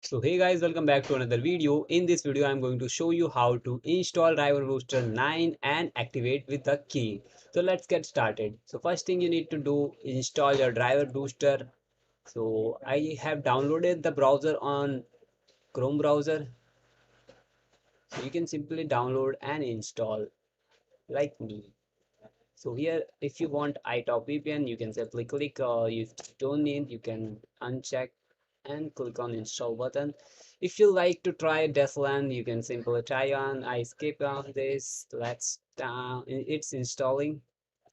So hey guys, welcome back to another video. In this video I'm going to show you how to install driver booster 9 and activate with the key. So let's get started. So first thing you need to do, install your driver booster. So I have downloaded the browser on Chrome browser. So you can simply download and install like me. So here if you want iTop VPN, you can simply click, you don't need, you can uncheck and click on install button. If you like to try Deslan, you can simply try on. I skip on this. Let's down. It's installing.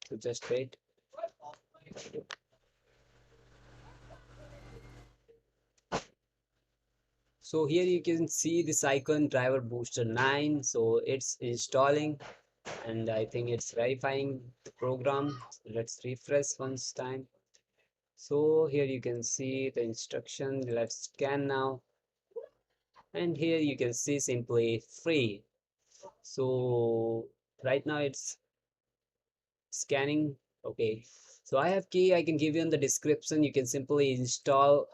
So just wait. So here you can see this icon driver booster 9. So it's installing and I think it's verifying the program. Let's refresh once time. So here you can see the instruction. Let's scan now. And here you can see simply free. So right now it's scanning. Okay, so I have key. I can give you in the description. You can simply install.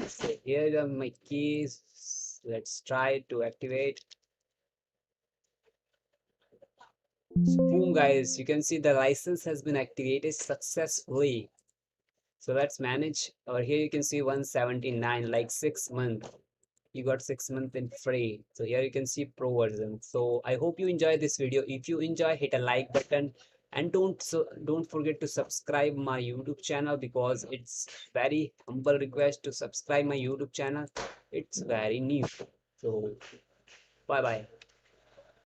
So here are my keys. Let's try to activate. So boom guys, you can see the license has been activated successfully. So let's manage. Over here you can see 179, like 6 months. You got 6 months in free. So here you can see pro version. So I hope you enjoy this video. If you enjoy, hit a like button and don't forget to subscribe my YouTube channel, because it's very humble request to subscribe my YouTube channel. It's very new. So bye bye.